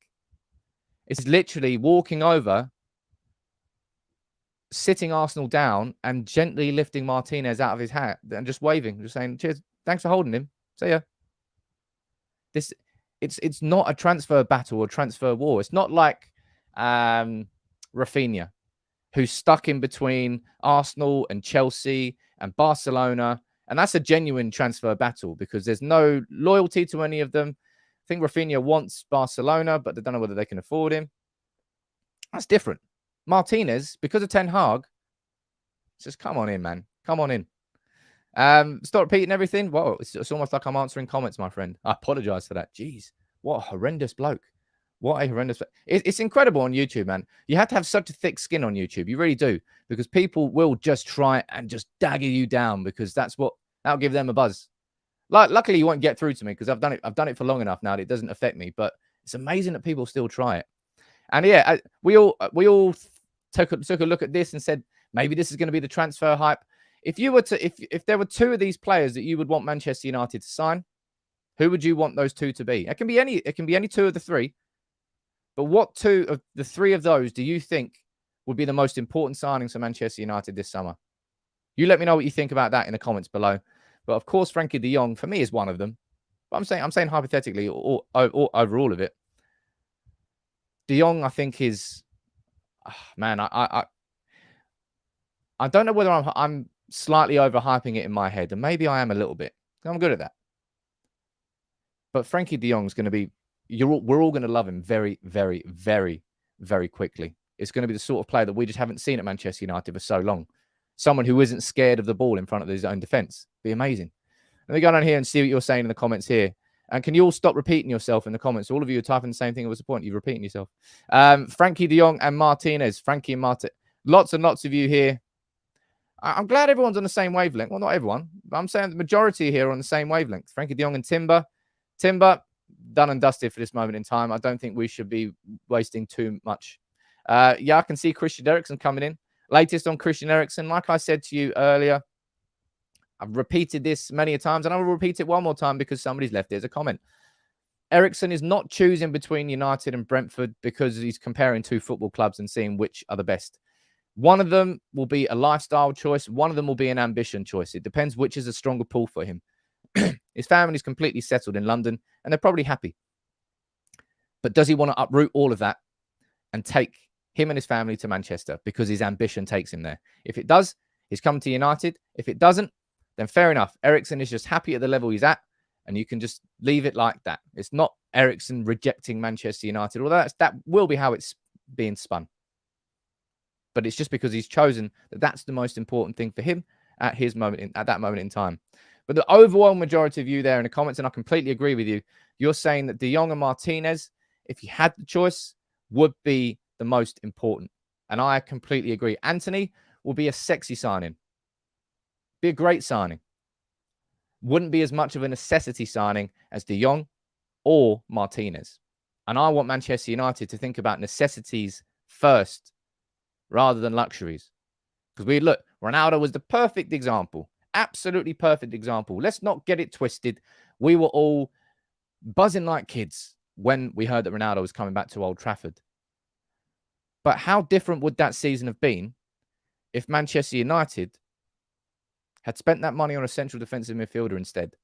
It's literally walking over, sitting Arsenal down and gently lifting Martinez out of his hat and just waving, just saying, cheers, thanks for holding him. See ya. It's not a transfer battle or transfer war. It's not like Rafinha, who's stuck in between Arsenal and Chelsea and Barcelona. And that's a genuine transfer battle because there's no loyalty to any of them. I think Rafinha wants Barcelona, but they don't know whether they can afford him. That's different. Martinez, because of Ten Hag, says, come on in, man. Come on in. Stop repeating everything. Whoa, it's almost like I'm answering comments, my friend. I apologize for that. Jeez, what a horrendous bloke. What a horrendous... It's incredible on YouTube, man. You have to have such a thick skin on YouTube. You really do. Because people will just try and just dagger you down because that'll give them a buzz. Luckily, you won't get through to me because I've done it for long enough now that it doesn't affect me. But it's amazing that people still try it. And yeah, we all took a look at this and said, maybe this is going to be the transfer hype. If there were two of these players that you would want Manchester United to sign, who would you want those two to be? It can be any two of the three. But what two of the three of those do you think would be the most important signings for Manchester United this summer? You let me know what you think about that in the comments below. But of course, Frenkie de Jong for me is one of them. But I'm saying hypothetically, or over all of it, de Jong I think is, man, I don't know whether I'm slightly overhyping it in my head, and maybe I am a little bit. I'm good at that. But Frenkie de Jong is going to be, we're all going to love him very, very, very, very quickly. It's going to be the sort of player that we just haven't seen at Manchester United for so long. Someone who isn't scared of the ball in front of his own defence. Be amazing. Let me go down here and see what you're saying in the comments here. And can you all stop repeating yourself in the comments? All of you are typing the same thing. What's the point? You're repeating yourself. Frenkie de Jong and Martinez. Frenkie and Martinez. Lots and lots of you here. I'm glad everyone's on the same wavelength. Well, not everyone, but I'm saying the majority here are on the same wavelength. Frenkie de Jong and Timber. Timber, done and dusted for this moment in time. I don't think we should be wasting too much. Yeah, I can see Christian Eriksen coming in. Latest on Christian Eriksen. Like I said to you earlier, I've repeated this many a times, and I will repeat it one more time because somebody's left it as a comment. Eriksen is not choosing between United and Brentford because he's comparing two football clubs and seeing which are the best. One of them will be a lifestyle choice. One of them will be an ambition choice. It depends which is a stronger pull for him. His family's completely settled in London, and they're probably happy. But does he want to uproot all of that and take him and his family to Manchester because his ambition takes him there? If it does, he's coming to United. If it doesn't, then fair enough. Eriksen is just happy at the level he's at, and you can just leave it like that. It's not Eriksen rejecting Manchester United, although that will be how it's being spun. But it's just because he's chosen that that's the most important thing for him at that moment in time. But the overwhelming majority of you there in the comments, and I completely agree with you, you're saying that de Jong and Martinez, if you had the choice, would be the most important. And I completely agree. Anthony will be a sexy signing. Be a great signing. Wouldn't be as much of a necessity signing as de Jong or Martinez. And I want Manchester United to think about necessities first rather than luxuries. Because look, Ronaldo was the perfect example. Absolutely perfect example. Let's not get it twisted. We were all buzzing like kids when we heard that Ronaldo was coming back to Old Trafford. But how different would that season have been if Manchester United had spent that money on a central defensive midfielder instead?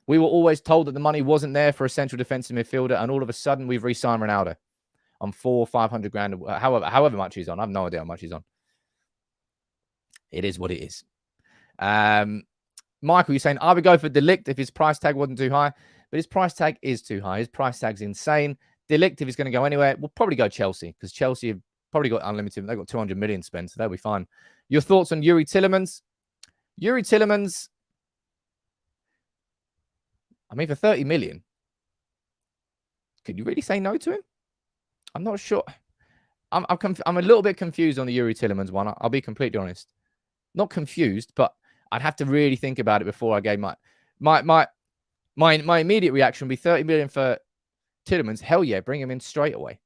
We were always told that the money wasn't there for a central defensive midfielder, and all of a sudden we've re-signed Ronaldo on 400 or 500 grand, however much he's on. I have no idea how much he's on. It is what it is. Michael, you're saying I would go for De Ligt if his price tag wasn't too high, but his price tag is too high. His price tag's insane. De Ligt, if he's going to go anywhere, will probably go Chelsea because Chelsea have probably got unlimited. They've got 200 million spent, so they'll be fine. Your thoughts on Youri Tielemans? Youri Tielemans, I mean, for 30 million, could you really say no to him? I'm not sure. I'm a little bit confused on the Youri Tielemans one. I'll be completely honest. Not confused, but I'd have to really think about it before I gave my immediate reaction would be 30 million for Tielemans. Hell yeah, bring him in straight away.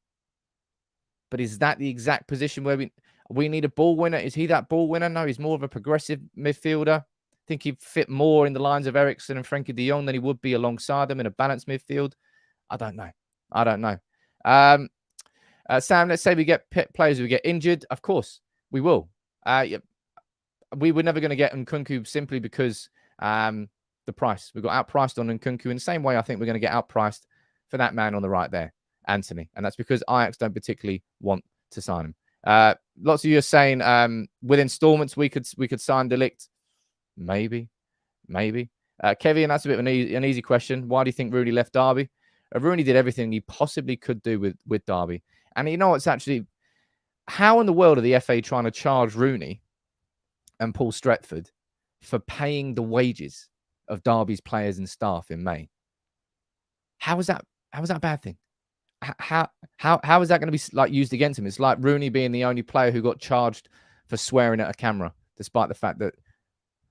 But is that the exact position where we need a ball winner? Is he that ball winner? No, he's more of a progressive midfielder. I think he'd fit more in the lines of Eriksen and Frenkie de Jong than he would be alongside them in a balanced midfield. I don't know. Sam, let's say we get players who get injured. Of course, we will. We were never going to get Nkunku simply because the price. We got outpriced on Nkunku in the same way I think we're going to get outpriced for that man on the right there, Anthony. And that's because Ajax don't particularly want to sign him. Lots of you are saying with installments we could sign De Ligt. Maybe. Kevin, that's a bit of an easy question. Why do you think Rooney left Derby? Rooney did everything he possibly could do with Derby. And you know, it's actually, how in the world are the FA trying to charge Rooney and Paul Stretford for paying the wages of Derby's players and staff in May? How is that How is that a bad thing? How is that going to be like used against him? It's like Rooney being the only player who got charged for swearing at a camera, despite the fact that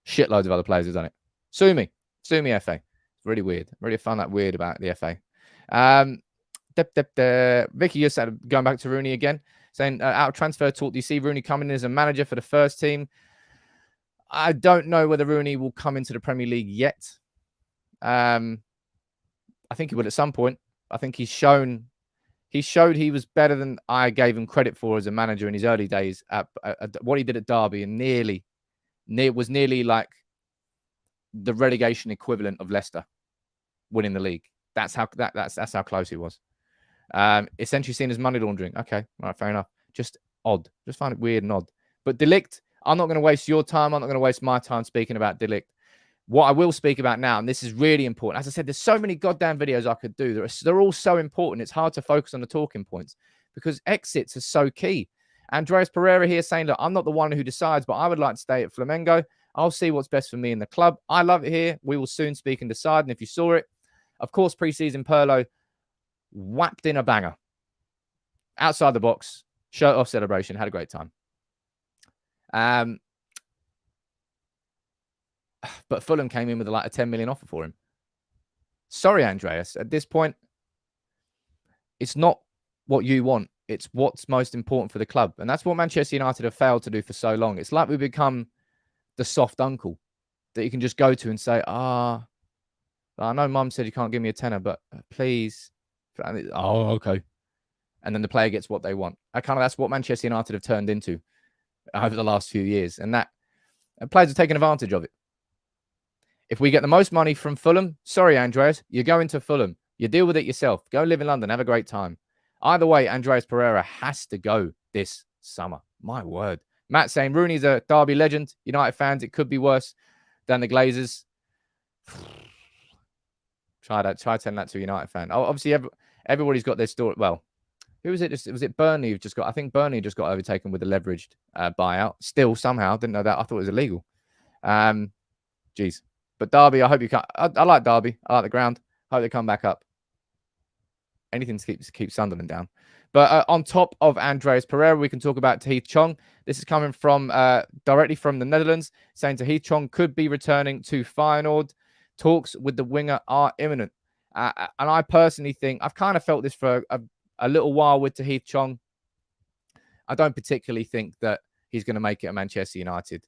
shitloads of other players have done it. Sue me, FA. It's really weird. I really found that weird about the FA. Vicky, you're going back to Rooney again, saying out of transfer talk, do you see Rooney coming in as a manager for the first team? I don't know whether Rooney will come into the Premier League yet. I think he will at some point. I think he showed he was better than I gave him credit for as a manager in his early days at what he did at Derby, and was nearly like the relegation equivalent of Leicester winning the league. That's how close he was. Essentially seen as money laundering. Okay, all right, fair enough. Just odd. Just find it weird and odd. But De Ligt, I'm not going to waste your time. I'm not going to waste my time speaking about De Ligt. What I will speak about now, and this is really important. As I said, there's so many goddamn videos I could do. They're all so important. It's hard to focus on the talking points because exits are so key. Andreas Pereira here saying, look, I'm not the one who decides, but I would like to stay at Flamengo. I'll see what's best for me in the club. I love it here. We will soon speak and decide. And if you saw it, of course, pre-season Pirlo whacked in a banger. Outside the box, shirt off celebration. Had a great time. But Fulham came in with like a 10 million offer for him. Sorry, Andreas. At this point, it's not what you want. It's what's most important for the club. And that's what Manchester United have failed to do for so long. It's like we become the soft uncle that you can just go to and say, I know mum said you can't give me a tenner, but please. Oh, okay. And then the player gets what they want. That's what Manchester United have turned into over the last few years. And players are taking advantage of it. If we get the most money from Fulham, sorry, Andreas, you're going to Fulham. You deal with it yourself. Go live in London. Have a great time. Either way, Andreas Pereira has to go this summer. My word. Matt saying Rooney's a Derby legend. United fans, it could be worse than the Glazers. Try telling that to a United fan. Obviously, everybody's got their story. Well, who was it? Was it Burnley who just got? I think Burnley just got overtaken with a leveraged buyout. Still, somehow, didn't know that. I thought it was illegal. Jeez. But Derby, I hope you can't. I like Derby. I like the ground. I hope they come back up. Anything to keep Sunderland down. But on top of Andreas Pereira, we can talk about Tahith Chong. This is coming from directly from the Netherlands, saying Tahith Chong could be returning to Feyenoord. Talks with the winger are imminent. And I personally think, I've kind of felt this for a little while with Tahith Chong. I don't particularly think that he's going to make it at Manchester United.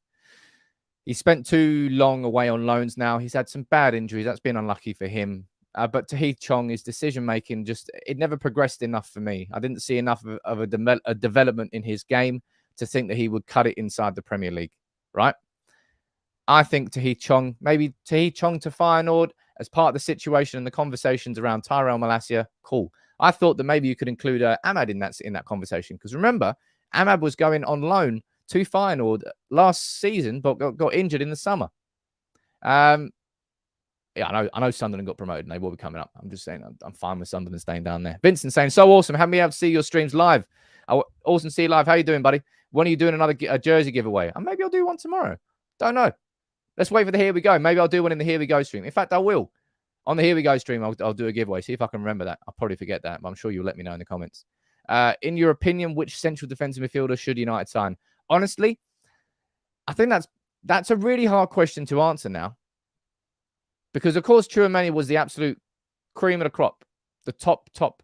He spent too long away on loans now. He's had some bad injuries. That's been unlucky for him. But Tahith Chong, his decision-making, it never progressed enough for me. I didn't see enough of a development in his game to think that he would cut it inside the Premier League, right? I think Tahith Chong, maybe Tahith Chong to Feyenoord as part of the situation and the conversations around Tyrell Malacia, cool. I thought that maybe you could include Ahmad in that conversation. Because remember, Ahmad was going on loan to Feyenoord last season, but got injured in the summer. Yeah, I know Sunderland got promoted and they will be coming up. I'm just saying I'm fine with Sunderland staying down there. Vincent saying, so awesome. Have me able to see your streams live. Awesome to see you live. How you doing, buddy? When are you doing another jersey giveaway? And maybe I'll do one tomorrow. Don't know. Let's wait for the Here We Go. Maybe I'll do one in the Here We Go stream. In fact, I will. On the Here We Go stream, I'll do a giveaway. See if I can remember that. I'll probably forget that, but I'm sure you'll let me know in the comments. In your opinion, which central defensive midfielder should United sign? Honestly, I think that's a really hard question to answer now. Because, of course, Tchouaméni was the absolute cream of the crop, the top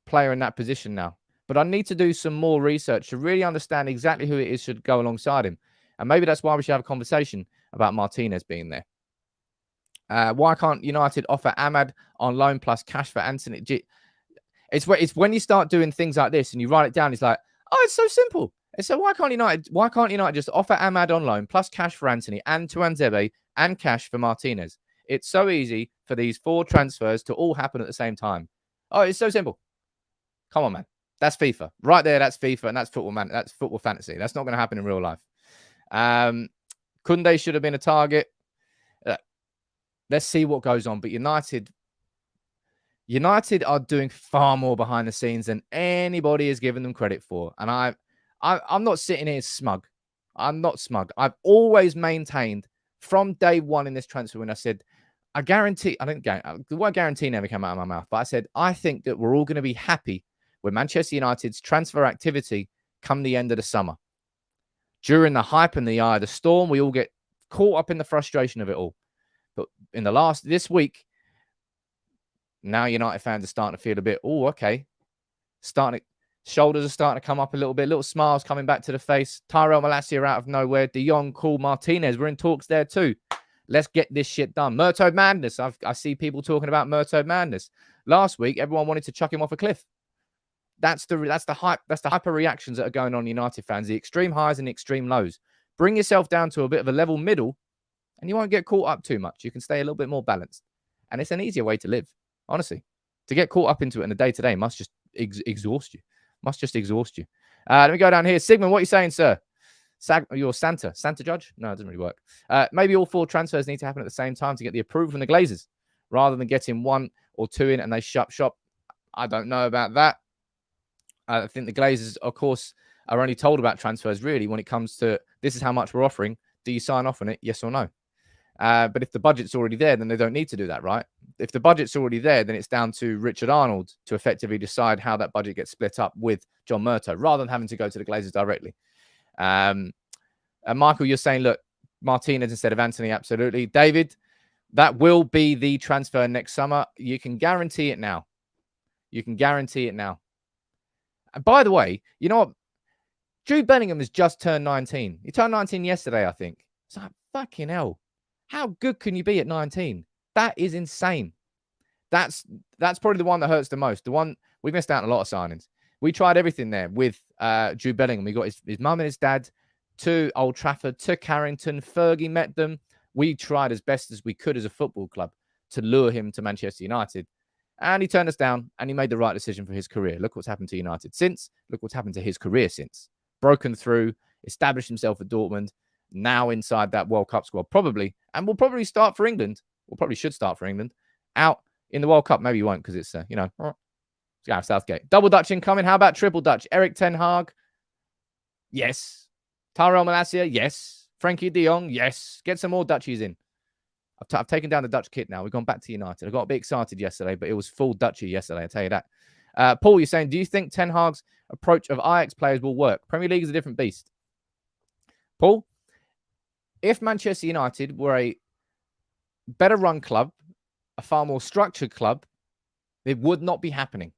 player in that position now. But I need to do some more research to really understand exactly who it is should go alongside him. And maybe that's why we should have a conversation about Martinez being there. Why can't United offer Ahmad on loan plus cash for Anthony? It's when you start doing things like this and you write it down, it's like, oh, it's so simple. And so why can't United just offer Ahmad on loan plus cash for Anthony and Tuanzebe and cash for Martinez? It's so easy for these 4 transfers to all happen at the same time. Oh, it's so simple. Come on, man. That's FIFA. Right there, that's FIFA, and that's football, man. That's football fantasy. That's not going to happen in real life. Koundé should have been a target. Let's see what goes on. But United are doing far more behind the scenes than anybody has given them credit for. And I'm not sitting here smug. I'm not smug. I've always maintained from day one in this transfer when I said, I guarantee, the word guarantee never came out of my mouth, but I said, I think that we're all going to be happy with Manchester United's transfer activity come the end of the summer. During the hype and the eye of the storm, we all get caught up in the frustration of it all. But in this week, now United fans are starting to feel a bit, okay. Shoulders are starting to come up a little bit, little smiles coming back to the face. Tyrell Malacia out of nowhere. De Jong, cool, Martinez. We're in talks there too. Let's get this shit done. Murto madness. I see people talking about Murto madness. Last week, everyone wanted to chuck him off a cliff. That's the hype. That's the hyper reactions that are going on United fans. The extreme highs and the extreme lows. Bring yourself down to a bit of a level middle, and you won't get caught up too much. You can stay a little bit more balanced, and it's an easier way to live. Honestly, to get caught up into it in the day to day must just exhaust you. Must just exhaust you. Let me go down here. Sigmund, what are you saying, sir? You're Santa judge? No, it doesn't really work. Maybe all 4 transfers need to happen at the same time to get the approval from the Glazers, rather than getting 1 or 2 in and they shut shop. I don't know about that. I think the Glazers, of course, are only told about transfers really when it comes to this is how much we're offering. Do you sign off on it? Yes or no? But if the budget's already there, then they don't need to do that, right? If the budget's already there, then it's down to Richard Arnold to effectively decide how that budget gets split up with John Murto, rather than having to go to the Glazers directly. And Michael, you're saying, look, Martinez instead of Anthony, absolutely. David, that will be the transfer next summer. You can guarantee it now. You can guarantee it now. And by the way, you know what? Jude Bellingham has just turned 19. He turned 19 yesterday, I think. It's like, fucking hell. How good can you be at 19? That is insane. That's probably the one that hurts the most. The one we missed out on a lot of signings. We tried everything there with Jude Bellingham. We got his mum and his dad to Old Trafford, to Carrington. Fergie met them. We tried as best as we could as a football club to lure him to Manchester United. And he turned us down, and he made the right decision for his career. Look what's happened to United since. Look what's happened to his career since. Broken through, established himself at Dortmund, now inside that World Cup squad, probably. And will probably start for England. Or probably should start for England. Out in the World Cup. Maybe he won't because it's, Southgate. Double Dutch incoming. How about triple Dutch? Erik Ten Hag? Yes. Tyrell Malacia? Yes. Frenkie de Jong? Yes. Get some more Dutchies in. I've taken down the Dutch kit now. We've gone back to United. I got a bit excited yesterday, but it was full Dutchy yesterday, I'll tell you that. Paul, you're saying, do you think Ten Hag's approach of Ajax players will work? Premier League is a different beast. Paul, if Manchester United were a better run club, a far more structured club, it would not be happening.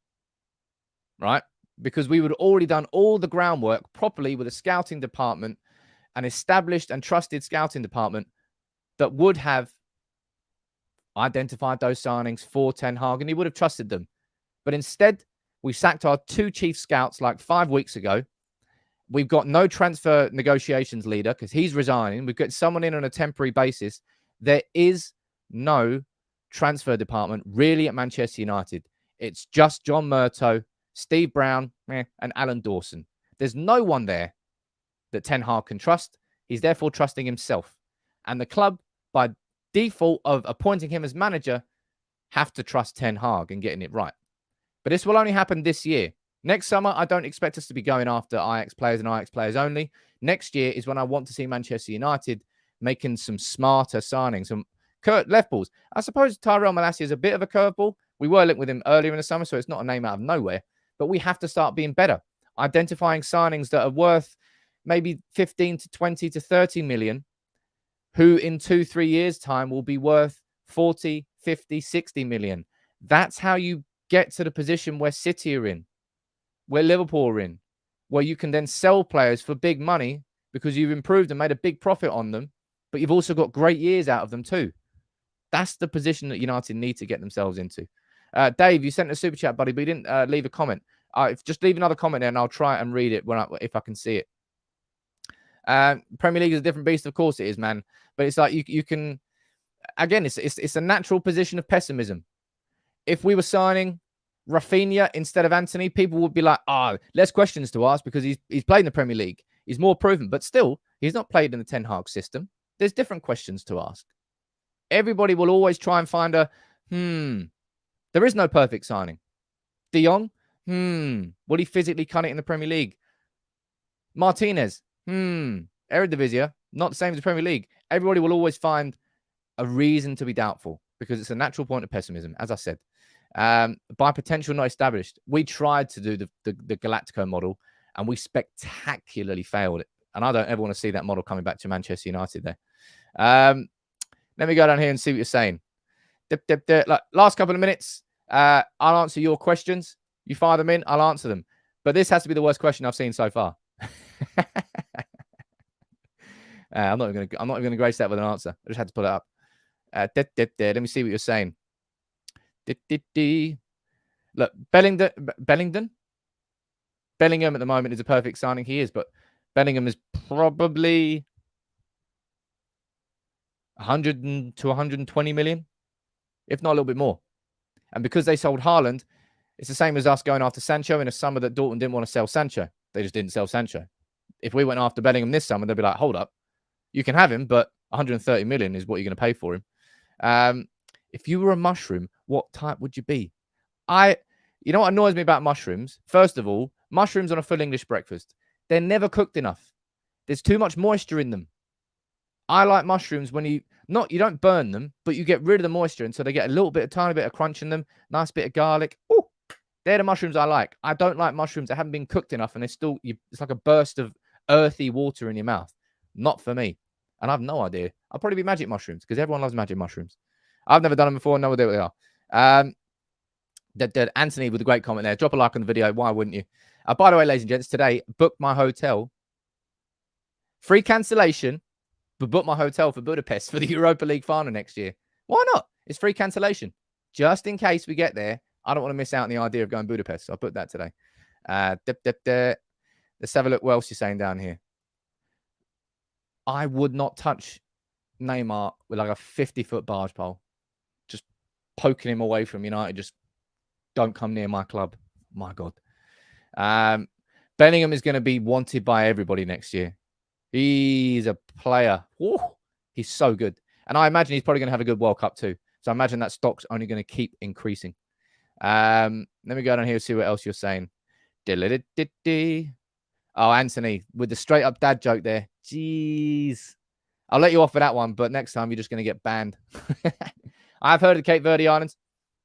Right? Because we would have already done all the groundwork properly with a scouting department, an established and trusted scouting department that would have identified those signings for Ten Hag, and he would have trusted them. But instead, we sacked our 2 chief scouts like 5 weeks ago. We've got no transfer negotiations leader because he's resigning. We've got someone in on a temporary basis. There is no transfer department really at Manchester United. It's just John Murto, Steve Brown, and Alan Dawson. There's no one there that Ten Hag can trust. He's therefore trusting himself. And the club, by default of appointing him as manager, have to trust Ten Hag and getting it right. But this will only happen this year. Next summer, I don't expect us to be going after Ajax players and Ajax players only. Next year is when I want to see Manchester United making some smarter signings. Some left balls. I suppose Tyrell Malacia is a bit of a curveball. We were linked with him earlier in the summer, so it's not a name out of nowhere. But we have to start being better. Identifying signings that are worth maybe 15 to 20 to 30 million, who in 2-3 years' time will be worth 40, 50, 60 million. That's how you get to the position where City are in, where Liverpool are in, where you can then sell players for big money because you've improved and made a big profit on them, but you've also got great years out of them too. That's the position that United need to get themselves into. Dave, you sent a super chat, buddy, but you didn't leave a comment. Just leave another comment there and I'll try and read it if I can see it. Premier League is a different beast, of course it is, man. But it's like you can, again, it's a natural position of pessimism. If we were signing Rafinha instead of Anthony, people would be like, less questions to ask because he's played in the Premier League. He's more proven, but still, he's not played in the Ten Hag system. There's different questions to ask. Everybody will always try and find there is no perfect signing. De Jong, will he physically cut it in the Premier League? Martinez, Eredivisie, not the same as the Premier League. Everybody will always find a reason to be doubtful. because it's a natural point of pessimism, as I said. By potential not established, we tried to do the Galactico model, and we spectacularly failed it. And I don't ever want to see that model coming back to Manchester United there. Let me go down here and see what you're saying. Like, last couple of minutes, I'll answer your questions. You fire them in, I'll answer them. But this has to be the worst question I've seen so far. I'm not even going to grace that with an answer. I just had to pull it up. Let me see what you're saying. Look, Bellingham at the moment is a perfect signing. He is, but Bellingham is probably 100 to 120 million, if not a little bit more. And because they sold Haaland, it's the same as us going after Sancho in a summer that Dortmund didn't want to sell Sancho. They just didn't sell Sancho. If we went after Bellingham this summer, they'd be like, hold up. You can have him, but 130 million is what you're going to pay for him. If you were a mushroom, what type would you be? You know what annoys me about mushrooms? First of all, mushrooms on a full English breakfast. They're never cooked enough. There's too much moisture in them. I like mushrooms when you don't burn them, but you get rid of the moisture, and so they get a tiny bit of crunch in them, nice bit of garlic. Ooh, they're the mushrooms I like. I don't like mushrooms that haven't been cooked enough, and it's like a burst of earthy water in your mouth. Not for me. And I have no idea. I'll probably be magic mushrooms because everyone loves magic mushrooms. I've never done them before. No idea what they are. Anthony with a great comment there. Drop a like on the video. Why wouldn't you? By the way, ladies and gents, today, booked my hotel. Free cancellation, but booked my hotel for Budapest for the Europa League final next year. Why not? It's free cancellation. Just in case we get there, I don't want to miss out on the idea of going to Budapest. So I booked that today. Let's have a look what else you're saying down here. I would not touch Neymar with like a 50-foot barge pole. Just poking him away from United. Just don't come near my club. My God. Bellingham is going to be wanted by everybody next year. He's a player. Ooh, he's so good. And I imagine he's probably going to have a good World Cup too. So I imagine that stock's only going to keep increasing. Let me go down here and see what else you're saying. Oh, Anthony, with the straight up dad joke there. Jeez. I'll let you off for that one, but next time you're just going to get banned. I've heard of Cape Verde Islands.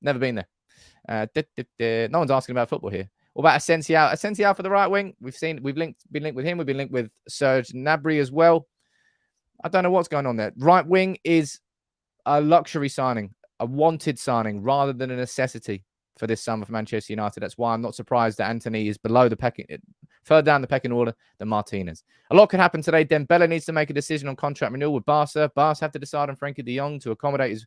Never been there. No one's asking about football here. What about Asensio? Asensio for the right wing. We've been linked with him. We've been linked with Serge Gnabry as well. I don't know what's going on there. Right wing is a luxury signing, a wanted signing, rather than a necessity for this summer for Manchester United. That's why I'm not surprised that Anthony is further down the pecking order than Martinez. A lot could happen today. Dembele needs to make a decision on contract renewal with Barca. Barca have to decide on Frenkie de Jong to accommodate his.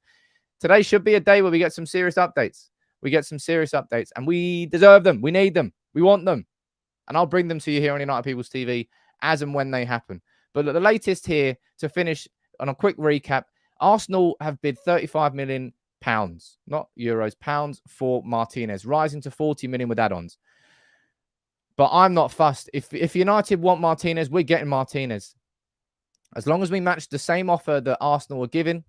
Today should be a day where we get some serious updates. And we deserve them. We need them. We want them. And I'll bring them to you here on United People's TV as and when they happen. But look, the latest here to finish on a quick recap, Arsenal have bid £35 million, not euros, pounds for Martinez, rising to 40 million with add-ons. But I'm not fussed. If United want Martinez, we're getting Martinez. As long as we match the same offer that Arsenal are giving,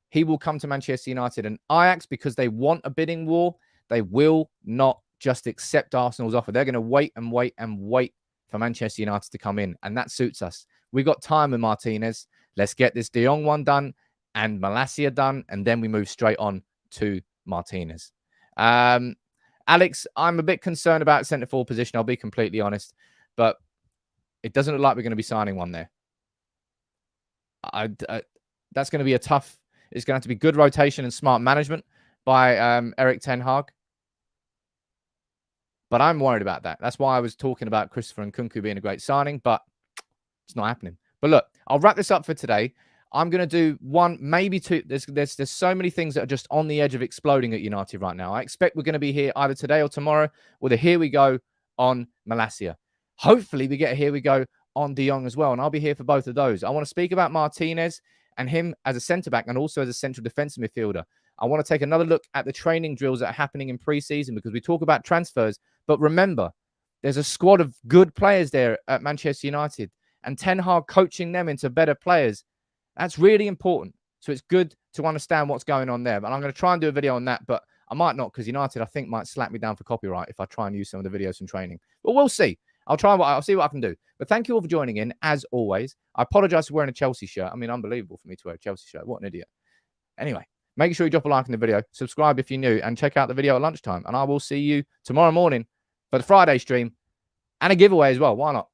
he will come to Manchester United. And Ajax, because they want a bidding war, they will not just accept Arsenal's offer. They're going to wait and wait and wait for Manchester United to come in. And that suits us. We've got time with Martinez. Let's get this De Jong one done and Malacia done. And then we move straight on to Martinez. Alex, I'm a bit concerned about centre-forward position. I'll be completely honest. But it doesn't look like we're going to be signing one there. That's going to be a tough... It's going to have to be good rotation and smart management by Erik Ten Hag. But I'm worried about that. That's why I was talking about Christopher Nkunku being a great signing, but it's not happening. But look, I'll wrap this up for today. I'm going to do one, maybe two. There's so many things that are just on the edge of exploding at United right now. I expect we're going to be here either today or tomorrow with a here we go on Malacia. Hopefully we get a here we go on De Jong as well, and I'll be here for both of those. I want to speak about Martinez and him as a centre-back and also as a central defensive midfielder. I want to take another look at the training drills that are happening in pre-season because we talk about transfers. But remember, there's a squad of good players there at Manchester United and Ten Hag coaching them into better players. That's really important. So it's good to understand what's going on there. But I'm going to try and do a video on that, but I might not because United, I think, might slap me down for copyright if I try and use some of the videos from training. But we'll see. I'll see what I can do. But thank you all for joining in, as always. I apologize for wearing a Chelsea shirt. I mean, unbelievable for me to wear a Chelsea shirt. What an idiot. Anyway, Make sure you drop a like on the video, subscribe if you're new, and check out the video at lunchtime. And I will see you tomorrow morning for the Friday stream and a giveaway as well. Why not?